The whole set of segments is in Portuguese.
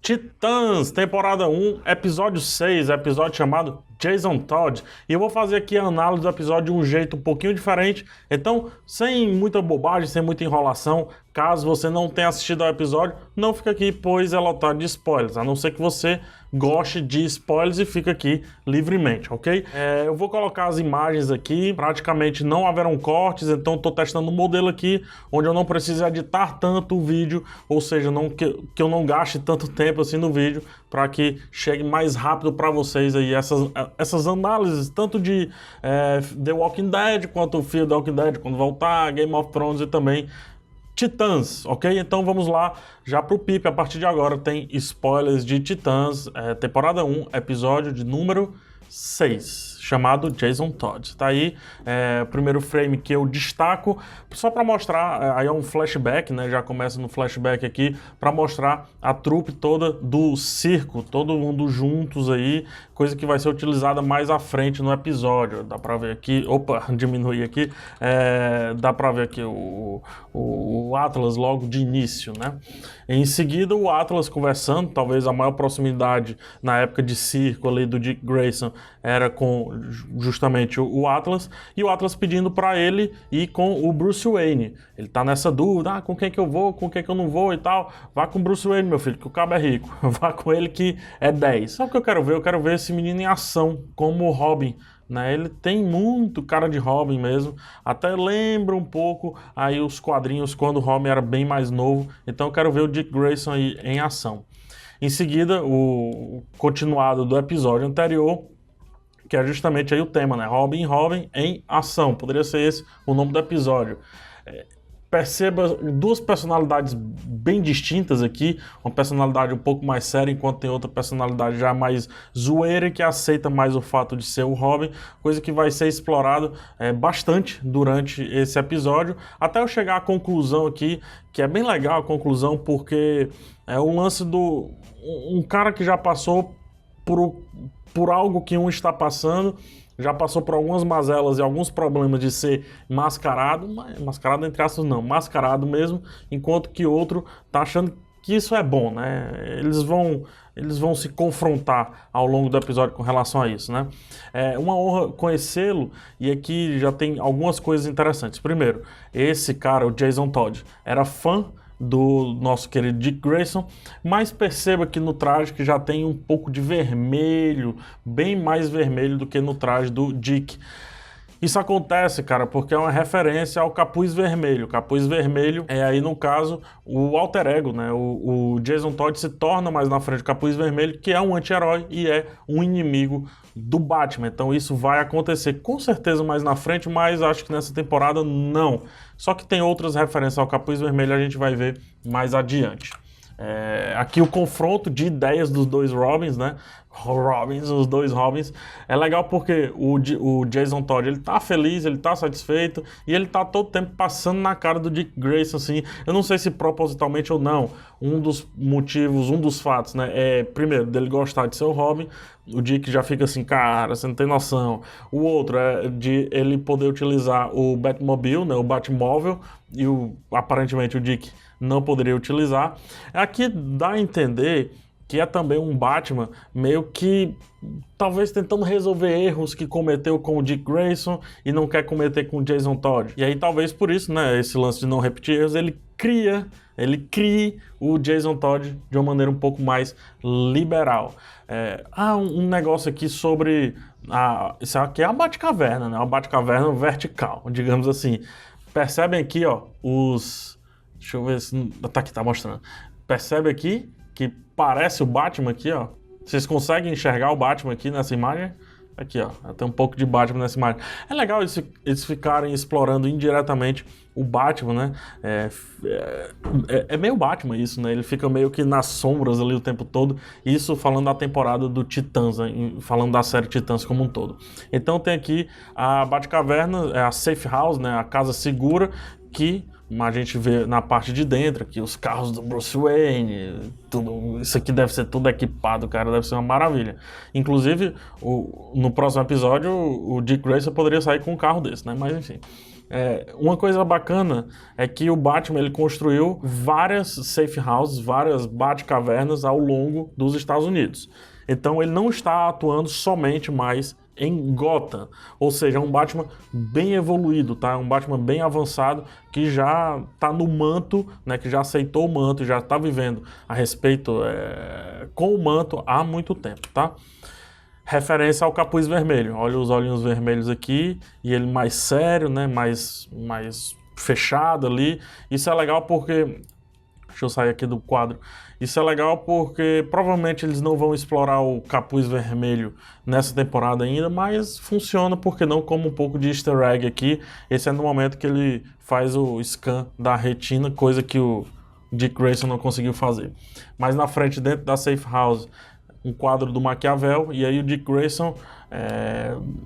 Titãs, temporada 1, episódio 6, episódio chamado Jason Todd. E eu vou fazer aqui a análise do episódio de um jeito um pouquinho diferente. Então, sem muita bobagem, sem muita enrolação, caso você não tenha assistido ao episódio, não fica aqui, pois é lotado de spoilers. A não ser que você goste de spoilers e fica aqui livremente, ok? Eu vou colocar as imagens aqui, praticamente não haverão cortes, então estou testando um modelo aqui, onde eu não preciso editar tanto o vídeo, ou seja, que eu não gaste tanto tempo assim no vídeo, para que chegue mais rápido para vocês aí essas análises, tanto de The Walking Dead, quanto o Fear the Walking Dead, quando voltar, Game of Thrones e também Titãs, ok? Então vamos lá, já pro Pipe, a partir de agora tem spoilers de Titãs, temporada 1, episódio de número 6, chamado Jason Todd. Tá aí o primeiro frame que eu destaco, só para mostrar, aí é um flashback, né? Já começa no flashback aqui, para mostrar a trupe toda do circo, todo mundo juntos aí, coisa que vai ser utilizada mais à frente no episódio. Dá para ver aqui, opa, diminui aqui, dá para ver aqui o Atlas logo de início, né? Em seguida, o Atlas conversando, talvez a maior proximidade na época de circo ali do Dick Grayson era com justamente o Atlas, e o Atlas pedindo para ele ir com o Bruce Wayne. Ele tá nessa dúvida, com quem que eu vou, com quem que eu não vou e tal. Vá com o Bruce Wayne, meu filho, que o cabo é rico. Vá com ele que é 10. Sabe o que eu quero ver? Eu quero ver esse menino em ação, como o Robin, né? Ele tem muito cara de Robin mesmo, até lembra um pouco aí os quadrinhos quando o Robin era bem mais novo, então eu quero ver o Dick Grayson aí em ação. Em seguida, o continuado do episódio anterior, que é justamente aí o tema, né? Robin em ação, poderia ser esse o nome do episódio. Perceba duas personalidades bem distintas aqui, uma personalidade um pouco mais séria, enquanto tem outra personalidade já mais zoeira, que aceita mais o fato de ser o Robin, coisa que vai ser explorado bastante durante esse episódio, até eu chegar à conclusão aqui, que é bem legal a conclusão, porque é o lance do um cara que já passou por algo que um está passando, já passou por algumas mazelas e alguns problemas de ser mascarado entre aspas não, mascarado mesmo, enquanto que outro tá achando que isso é bom, né? Eles vão se confrontar ao longo do episódio com relação a isso, né? É uma honra conhecê-lo, e aqui já tem algumas coisas interessantes. Primeiro, esse cara, o Jason Todd, era fã do nosso querido Dick Grayson, mas perceba que no traje que já tem um pouco de vermelho, bem mais vermelho do que no traje do Dick. Isso acontece, cara, porque é uma referência ao Capuz Vermelho. O Capuz Vermelho é aí, no caso, o alter ego, né? O Jason Todd se torna mais na frente do Capuz Vermelho, que é um anti-herói e é um inimigo do Batman. Então isso vai acontecer com certeza mais na frente, mas acho que nessa temporada não. Só que tem outras referências ao Capuz Vermelho, a gente vai ver mais adiante. Aqui o confronto de ideias dos dois Robins, né? Os dois Robins. É legal porque o Jason Todd, ele tá feliz, ele tá satisfeito, e ele tá todo tempo passando na cara do Dick Grayson, assim. Eu não sei se propositalmente ou não. Um dos motivos, um dos fatos, né? Primeiro, dele gostar de ser o Robin. O Dick já fica assim, cara, você não tem noção. O outro é de ele poder utilizar o Batmobile, né? O Batmóvel, e aparentemente o Dick não poderia utilizar. Aqui dá a entender que é também um Batman meio que talvez tentando resolver erros que cometeu com o Dick Grayson e não quer cometer com o Jason Todd. E aí talvez por isso, né, esse lance de não repetir erros, ele cria o Jason Todd de uma maneira um pouco mais liberal. Um negócio aqui sobre isso aqui é a Batcaverna, né? Uma Batcaverna vertical, digamos assim. Percebem aqui, ó, deixa eu ver se tá mostrando. Percebe aqui que parece o Batman aqui, ó. Vocês conseguem enxergar o Batman aqui nessa imagem? Aqui, ó. Tem um pouco de Batman nessa imagem. É legal eles ficarem explorando indiretamente o Batman, né? É meio Batman isso, né? Ele fica meio que nas sombras ali o tempo todo. Isso falando da temporada do Titãs, né? Falando da série Titãs como um todo. Então tem aqui a Batcaverna, a Safe House, né? A casa segura, que a gente vê na parte de dentro aqui os carros do Bruce Wayne, tudo, isso aqui deve ser tudo equipado, cara, deve ser uma maravilha. Inclusive, no próximo episódio, o Dick Grayson poderia sair com um carro desse, né? Mas enfim. Uma coisa bacana é que o Batman ele construiu várias safe houses, várias Batcavernas ao longo dos Estados Unidos. Então ele não está atuando somente mais em Gotham, ou seja, é um Batman bem evoluído, tá? Um Batman bem avançado que já está no manto, né? Que já aceitou o manto, já está vivendo a respeito com o manto há muito tempo, tá? Referência ao Capuz Vermelho. Olha os olhinhos vermelhos aqui e ele mais sério, né? Mais fechado ali. Isso é legal porque deixa eu sair aqui do quadro. Isso é legal porque provavelmente eles não vão explorar o Capuz Vermelho nessa temporada ainda, mas funciona, porque não, como um pouco de easter egg aqui. Esse é no momento que ele faz o scan da retina, coisa que o Dick Grayson não conseguiu fazer. Mas na frente, dentro da safe house, um quadro do Maquiavel, e aí o Dick Grayson,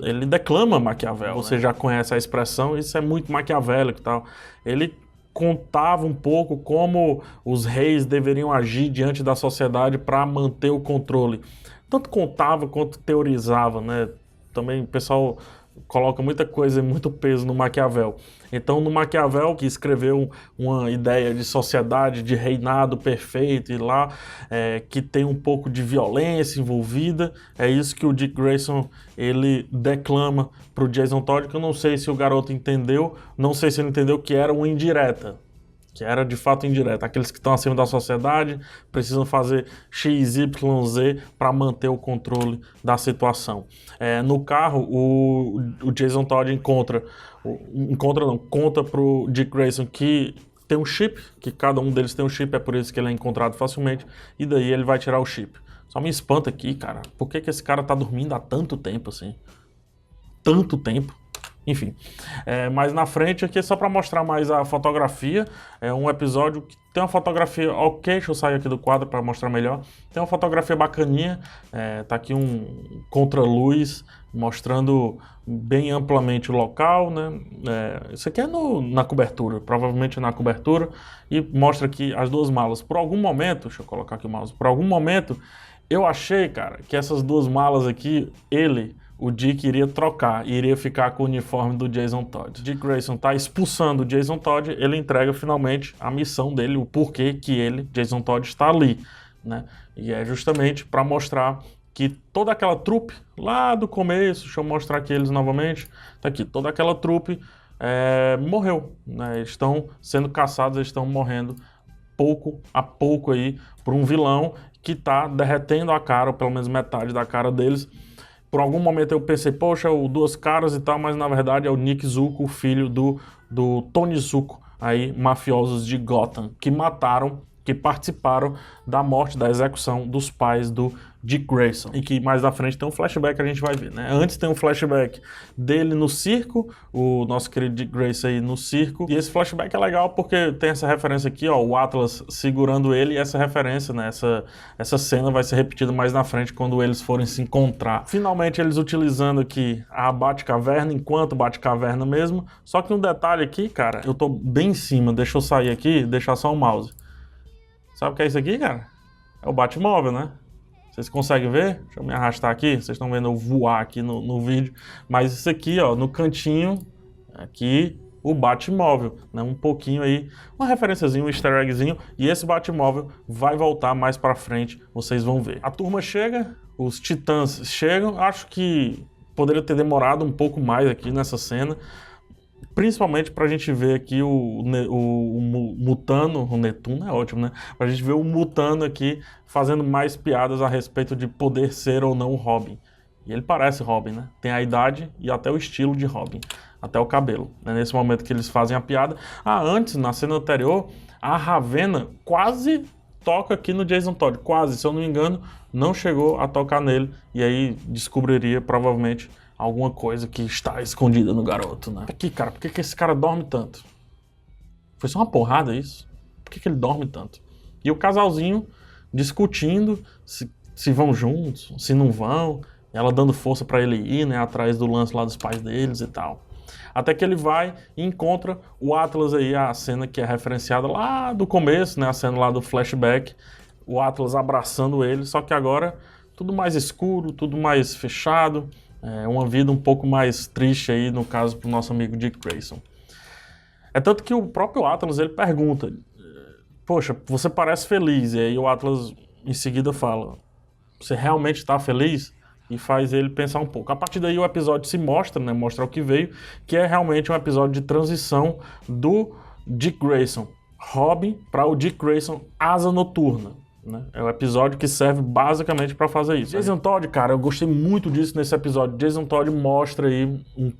ele declama Maquiavel. Você já conhece a expressão, isso é muito maquiavélico e tal. Ele contava um pouco como os reis deveriam agir diante da sociedade para manter o controle. Tanto contava quanto teorizava, né? Também o pessoal coloca muita coisa e muito peso no Maquiavel. Então, no Maquiavel, que escreveu uma ideia de sociedade, de reinado perfeito, e lá que tem um pouco de violência envolvida, é isso que o Dick Grayson ele declama para o Jason Todd, que eu não sei se o garoto entendeu, não sei se ele entendeu que era uma indireta. Que era de fato indireta. Aqueles que estão acima da sociedade precisam fazer X, Y, Z para manter o controle da situação. No carro, o Jason Todd conta para o Dick Grayson que tem um chip, que cada um deles tem um chip, é por isso que ele é encontrado facilmente, e daí ele vai tirar o chip. Só me espanta aqui, cara, por que esse cara tá dormindo há tanto tempo assim? Tanto tempo. Enfim, mas na frente aqui é só para mostrar mais a fotografia. É um episódio que tem uma fotografia ok, deixa eu sair aqui do quadro para mostrar melhor. Tem uma fotografia bacaninha, tá aqui um contraluz mostrando bem amplamente o local, né? Isso aqui é na cobertura, provavelmente na cobertura, e mostra aqui as duas malas. Por algum momento, deixa eu colocar aqui o mouse, por algum momento eu achei, cara, que essas duas malas aqui, o Dick iria trocar, iria ficar com o uniforme do Jason Todd. Dick Grayson tá expulsando o Jason Todd, ele entrega finalmente a missão dele, o porquê que ele, Jason Todd, está ali, né? E é justamente para mostrar que toda aquela trupe, lá do começo, deixa eu mostrar aqui eles novamente, tá aqui, toda aquela trupe morreu, né? Eles estão sendo caçados, eles estão morrendo pouco a pouco aí por um vilão que tá derretendo a cara, ou pelo menos metade da cara deles. Por algum momento eu pensei, poxa, o Duas Caras e tal, mas na verdade é o Nick Zuko, o filho do Tony Zuko, aí, mafiosos de Gotham, que participaram da morte, da execução dos pais do Dick Grayson. E que mais da frente tem um flashback que a gente vai ver, né? Antes tem um flashback dele no circo, o nosso querido Dick Grayson aí no circo. E esse flashback é legal porque tem essa referência aqui, ó, o Atlas segurando ele, e essa referência, né? Essa cena vai ser repetida mais na frente quando eles forem se encontrar. Finalmente eles utilizando aqui a Batcaverna, enquanto Batcaverna mesmo. Só que um detalhe aqui, cara, eu tô bem em cima, deixa eu sair aqui, deixar só o mouse. Sabe o que é isso aqui, cara? É o Batmóvel, né? Vocês conseguem ver? Deixa eu me arrastar aqui. Vocês estão vendo eu voar aqui no vídeo. Mas isso aqui, ó, no cantinho, aqui, o Batmóvel, né? Um pouquinho aí, uma referenciazinha, um easter eggzinho. E esse Batmóvel vai voltar mais pra frente, vocês vão ver. A turma chega, os titãs chegam. Acho que poderia ter demorado um pouco mais aqui nessa cena. Principalmente pra gente ver aqui o Mutano, o Netuno é ótimo, né? Pra gente ver o Mutano aqui fazendo mais piadas a respeito de poder ser ou não o Robin. E ele parece Robin, né? Tem a idade e até o estilo de Robin, até o cabelo. É nesse momento que eles fazem a piada. Antes, na cena anterior, a Ravena quase toca aqui no Jason Todd. Quase, se eu não me engano, não chegou a tocar nele. E aí descobriria, provavelmente, alguma coisa que está escondida no garoto, né? Aqui, cara, por que esse cara dorme tanto? Foi só uma porrada isso? Por que ele dorme tanto? E o casalzinho discutindo se vão juntos, se não vão, ela dando força pra ele ir, né, atrás do lance lá dos pais deles e tal. Até que ele vai e encontra o Atlas aí, a cena que é referenciada lá do começo, né, a cena lá do flashback, o Atlas abraçando ele, só que agora tudo mais escuro, tudo mais fechado, uma vida um pouco mais triste aí, no caso, pro nosso amigo Dick Grayson. É tanto que o próprio Atlas, ele pergunta, poxa, você parece feliz. E aí o Atlas em seguida fala, você realmente está feliz? E faz ele pensar um pouco. A partir daí o episódio se mostra, né? Mostra o que veio, que é realmente um episódio de transição do Dick Grayson Robin para o Dick Grayson Asa Noturna. Né? É o episódio que serve basicamente para fazer isso. Jason Todd, cara, eu gostei muito disso nesse episódio. Jason Todd mostra aí um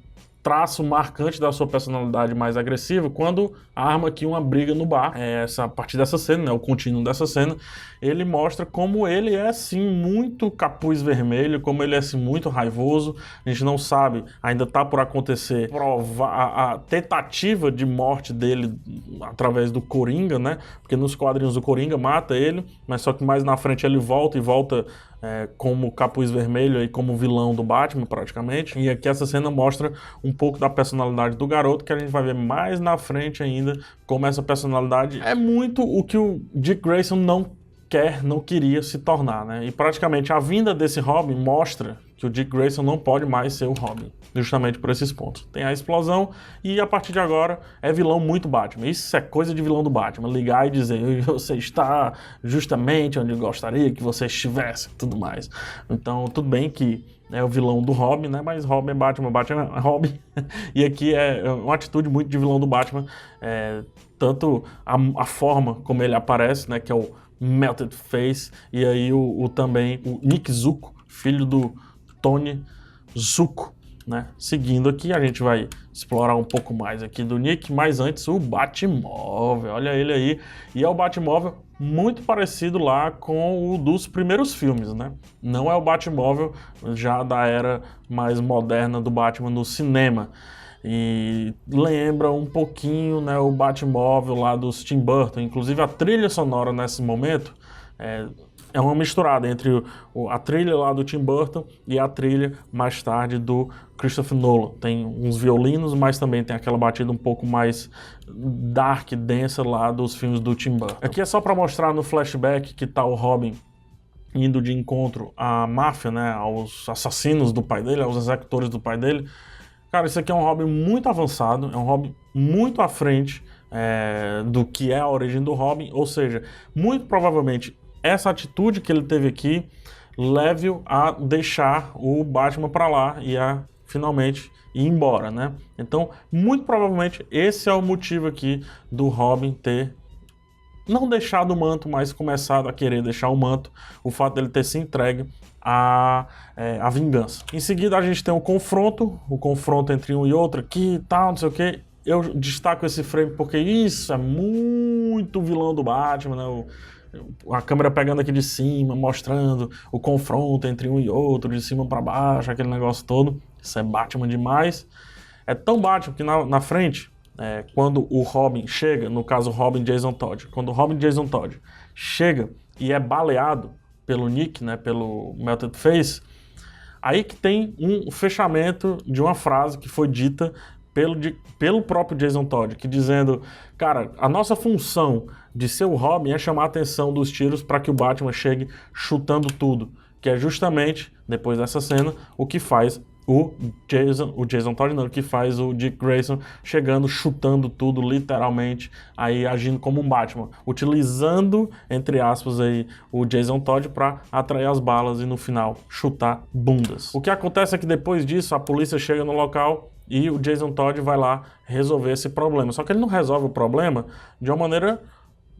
traço marcante da sua personalidade mais agressiva quando arma aqui uma briga no bar. A partir dessa cena, né, o contínuo dessa cena, ele mostra como ele é assim muito capuz vermelho, como ele é assim muito raivoso. A gente não sabe, ainda tá por acontecer a tentativa de morte dele através do Coringa, né? Porque nos quadrinhos o Coringa mata ele, mas só que mais na frente ele volta como capuz vermelho e como vilão do Batman, praticamente. E aqui essa cena mostra um pouco da personalidade do garoto, que a gente vai ver mais na frente ainda, como essa personalidade é muito o que o Dick Grayson não queria se tornar, né? E praticamente a vinda desse Robin mostra que o Dick Grayson não pode mais ser o Robin, justamente por esses pontos. Tem a explosão e a partir de agora é vilão muito Batman. Isso é coisa de vilão do Batman, ligar e dizer você está justamente onde eu gostaria que você estivesse, tudo mais. Então tudo bem que é o vilão do Robin, né? Mas Robin é Batman, Batman é Robin. E aqui é uma atitude muito de vilão do Batman, tanto a forma como ele aparece, né? Que é o Melted Face, e aí também o Nick Zucco, filho do Tony Zucco, né? Seguindo aqui, a gente vai explorar um pouco mais aqui do Nick, mas antes o Batmóvel, olha ele aí, e é o Batmóvel muito parecido lá com o dos primeiros filmes, né? Não é o Batmóvel já da era mais moderna do Batman no cinema. E lembra um pouquinho, né, o Batmóvel lá dos Tim Burton. Inclusive a trilha sonora nesse momento é uma misturada entre a trilha lá do Tim Burton e a trilha mais tarde do Christopher Nolan. Tem uns violinos, mas também tem aquela batida um pouco mais dark, densa lá dos filmes do Tim Burton. Aqui é só para mostrar no flashback que tá o Robin indo de encontro à máfia, né, aos assassinos do pai dele, aos executores do pai dele. Cara, isso aqui é um Robin muito avançado, é um Robin muito à frente do que é a origem do Robin, ou seja, muito provavelmente essa atitude que ele teve aqui leve-o a deixar o Batman para lá e a finalmente ir embora, né? Então, muito provavelmente esse é o motivo aqui do Robin ter não deixado o manto, mas começado a querer deixar o manto, o fato dele ter se entregue à vingança. Em seguida a gente tem o confronto entre um e outro aqui e tal, não sei o que. Eu destaco esse frame porque isso é muito vilão do Batman, né? A câmera pegando aqui de cima, mostrando o confronto entre um e outro, de cima para baixo, aquele negócio todo. Isso é Batman demais. É tão Batman que na frente, quando o Robin chega, no caso Robin Jason Todd, quando o Robin Jason Todd chega e é baleado pelo Nick, né, pelo Melted Face, aí que tem um fechamento de uma frase que foi dita pelo próprio Jason Todd, que dizendo, cara, a nossa função de ser o Robin é chamar a atenção dos tiros para que o Batman chegue chutando tudo, que é justamente, depois dessa cena, o que faz o Jason Todd não, que faz o Dick Grayson chegando, chutando tudo, literalmente, aí agindo como um Batman, utilizando, entre aspas, aí, o Jason Todd para atrair as balas e no final chutar bundas. O que acontece é que depois disso a polícia chega no local e o Jason Todd vai lá resolver esse problema. Só que ele não resolve o problema de uma maneira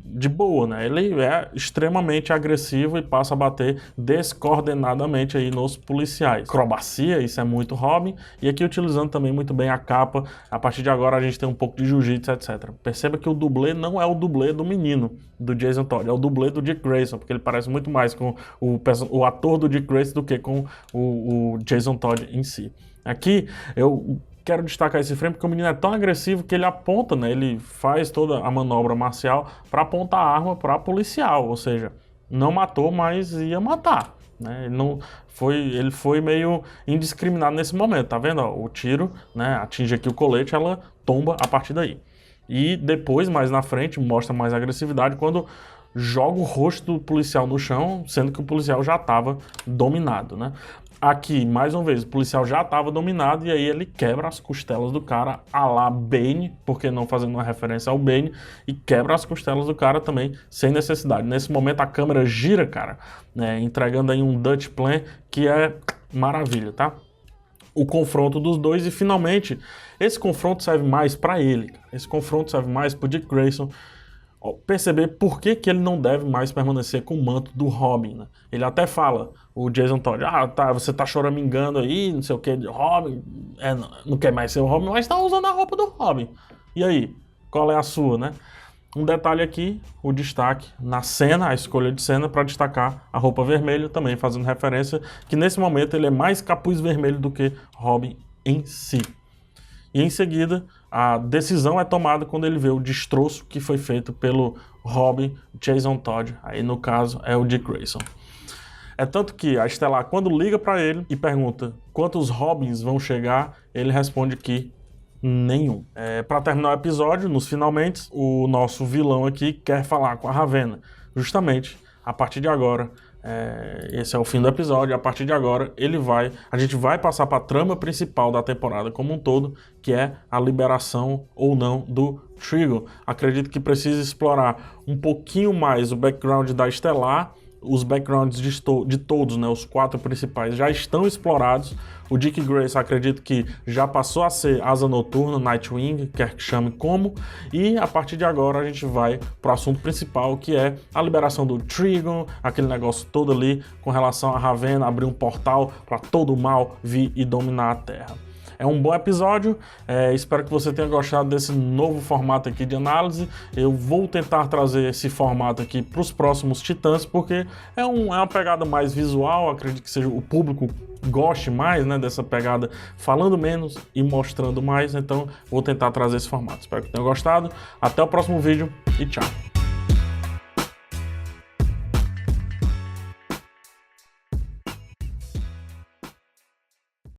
de boa, né? Ele é extremamente agressivo e passa a bater descoordenadamente aí nos policiais. Acrobacia, isso é muito Robin, e aqui utilizando também muito bem a capa. A partir de agora a gente tem um pouco de jiu-jitsu, etc. Perceba que o dublê não é o dublê do menino, do Jason Todd, é o dublê do Dick Grayson, porque ele parece muito mais com o ator do Dick Grayson do que com o Jason Todd em si. Aqui eu quero destacar esse frame porque o menino é tão agressivo que ele aponta, né? Ele faz toda a manobra marcial para apontar a arma para policial, ou seja, não matou, mas ia matar, né? Ele foi meio indiscriminado nesse momento, tá vendo? Ó, o tiro, né, atinge aqui o colete, ela tomba a partir daí. E depois, mais na frente, mostra mais agressividade quando joga o rosto do policial no chão, sendo que o policial já estava dominado, né? Aqui, mais uma vez, o policial já estava dominado e aí ele quebra as costelas do cara à la Bane, porque não fazendo uma referência ao Bane, e quebra as costelas do cara também sem necessidade. Nesse momento a câmera gira, cara, né, entregando aí um Dutch Plan que é maravilha, tá? O confronto dos dois e finalmente esse confronto serve mais para ele, cara. Esse confronto serve mais para o Dick Grayson perceber por que ele não deve mais permanecer com o manto do Robin, né? Ele até fala, o Jason Todd, tá, você tá choramingando aí, não sei o que, de Robin, não quer mais ser o Robin, mas tá usando a roupa do Robin. E aí, qual é a sua, né? Um detalhe aqui, o destaque na cena, a escolha de cena para destacar a roupa vermelha, também fazendo referência que nesse momento ele é mais capuz vermelho do que Robin em si. E em seguida, a decisão é tomada quando ele vê o destroço que foi feito pelo Robin Jason Todd. Aí, no caso, é o Dick Grayson. É tanto que a Estelar, quando liga para ele e pergunta quantos Robins vão chegar, ele responde que nenhum. Para terminar o episódio, nos finalmente, o nosso vilão aqui quer falar com a Ravenna. Justamente, a partir de agora, esse é o fim do episódio, a partir de agora a gente vai passar para a trama principal da temporada como um todo, que é a liberação ou não do Trigon. Acredito que precisa explorar um pouquinho mais o background da Estelar. Os backgrounds de todos, né, os 4 principais já estão explorados. O Dick Grayson acredito que já passou a ser Asa Noturna, Nightwing, quer que chame como, e a partir de agora a gente vai para o assunto principal, que é a liberação do Trigon, aquele negócio todo ali com relação a Ravenna abrir um portal para todo o mal vir e dominar a Terra. É um bom episódio, espero que você tenha gostado desse novo formato aqui de análise. Eu vou tentar trazer esse formato aqui para os próximos Titãs, porque é uma pegada mais visual, acredito que seja o público goste mais, né, dessa pegada falando menos e mostrando mais, então vou tentar trazer esse formato. Espero que tenham gostado, até o próximo vídeo e tchau!